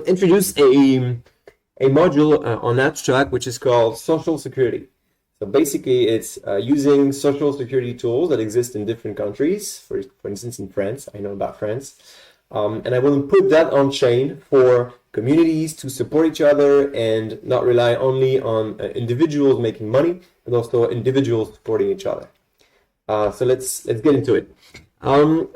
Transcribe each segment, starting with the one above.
introduce a module on Abstract which is called Social Security. So basically, it's using social security tools that exist in different countries. For instance, in France, I know about France, and I will put that on chain for communities to support each other and not rely only on individuals making money, but also individuals supporting each other. So let's get into it.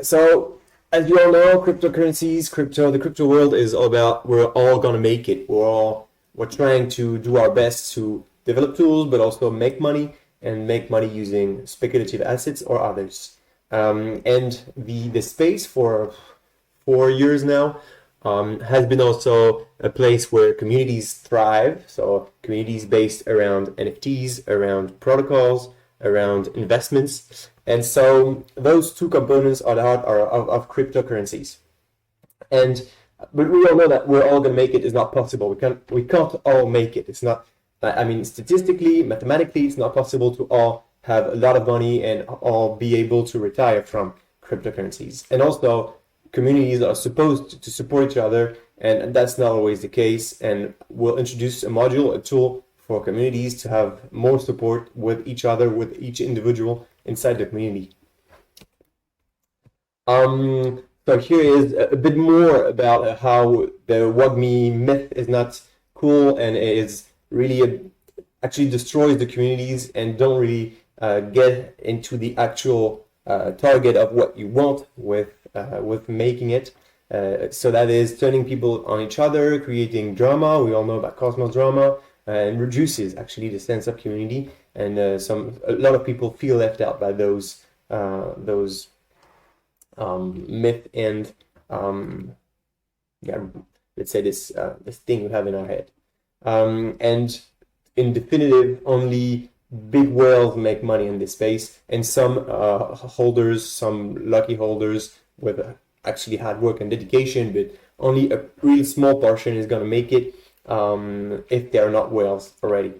So as you all know, cryptocurrencies, the crypto world is all about we're all gonna make it. We're trying to do our best to develop tools, but also make money and make money using speculative assets or others. And the space for 4 years now has been also a place where communities thrive. So communities based around NFTs, around protocols, around investments. And so those two components are the heart of cryptocurrencies. But we all know that we're all going to make it is not possible. We can't all make it. It's not. I mean, statistically, mathematically, it's not possible to all have a lot of money and all be able to retire from cryptocurrencies. And also, communities are supposed to support each other, and that's not always the case. And we'll introduce a module, a tool for communities to have more support with each other, with each individual inside the community. So here is a bit more about how the WOGMI myth is not cool and is really actually destroys the communities and don't really get into the actual target of what you want with making it. So that is turning people on each other, creating drama. We all know about Cosmos drama, and reduces actually the sense of community. And a lot of people feel left out by those myth and yeah, let's say this thing we have in our head. And in definitive, only big whales make money in this space, and some holders, some lucky holders with actually hard work and dedication, but only a really small portion is going to make it if they are not whales already.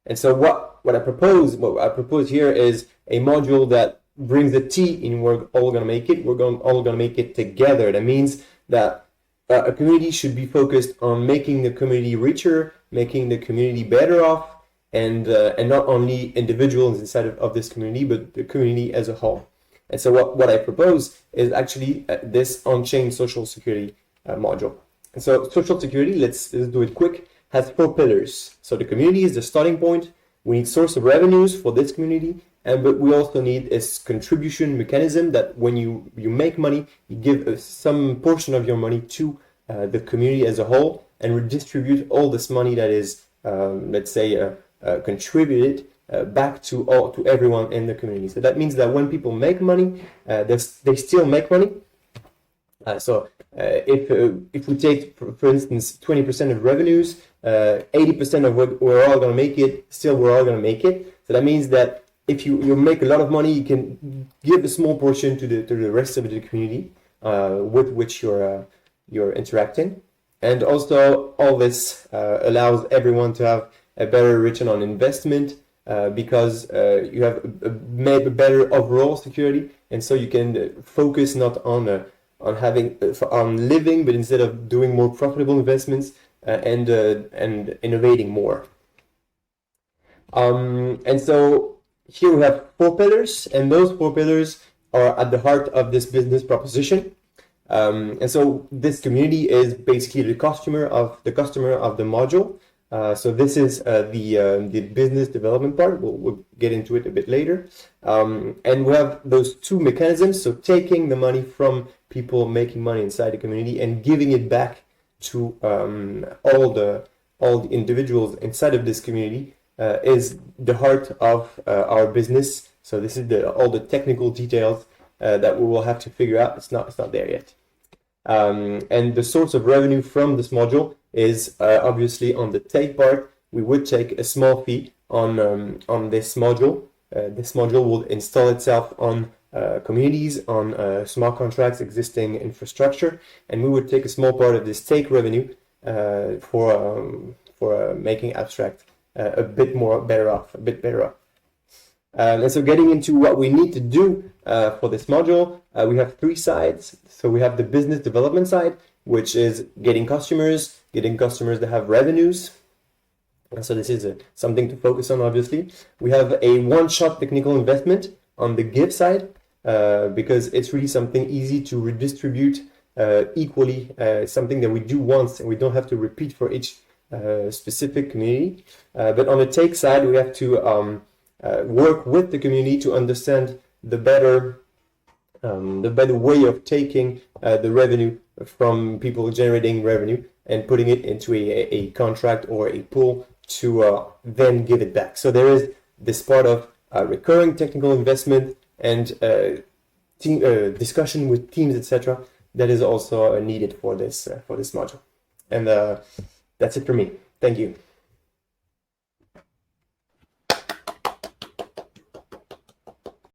And so what I propose here is a module that brings the T in we're all going to make it. We're all going to make it together. That means that a community should be focused on making the community richer, making the community better off, and not only individuals inside of this community, but the community as a whole. And so what I propose is actually this on-chain social security module. And so social security, let's do it quick, has 4 pillars. So the community is the starting point. We need source of revenues for this community, but we also need a contribution mechanism that when you make money, you give some portion of your money to the community as a whole and redistribute all this money that is, let's say, contributed back to everyone in the community. So that means that when people make money, they still make money. So if we take, for instance, 20% of revenues, 80% of what we're all going to make it, still we're all going to make it. So that means that if you make a lot of money, you can give a small portion to the rest of the community with which you're interacting. And also all this allows everyone to have a better return on investment because you have a better overall security, and so you can focus not on living, but instead of doing more profitable investments and innovating more. And so here we have 4 pillars, and those 4 pillars are at the heart of this business proposition. And so this community is basically the customer of the module. So this is the business development part. We'll get into it a bit later. And we have those 2 mechanisms. So taking the money from people making money inside the community and giving it back to all the individuals inside of this community is the heart of our business. So this is all the technical details that we will have to figure out. It's not there yet. And the source of revenue from this module is obviously on the take part. We would take a small fee on this module. This module will install itself on communities, on smart contracts, existing infrastructure, and we would take a small part of this take revenue for making Abstract a bit better off. And so getting into what we need to do for this module, we have 3 sides. So we have the business development side, which is getting customers that have revenues. So this is something to focus on, obviously. We have a one-shot technical investment on the give side, because it's really something easy to redistribute equally, something that we do once and we don't have to repeat for each specific community. But on the take side, we have to work with the community to understand the better way of taking the revenue from people generating revenue and putting it into a contract or a pool to then give it back. So there is this part of recurring technical investment and team discussion with teams, etc. That is also needed for this module. And that's it for me. Thank you.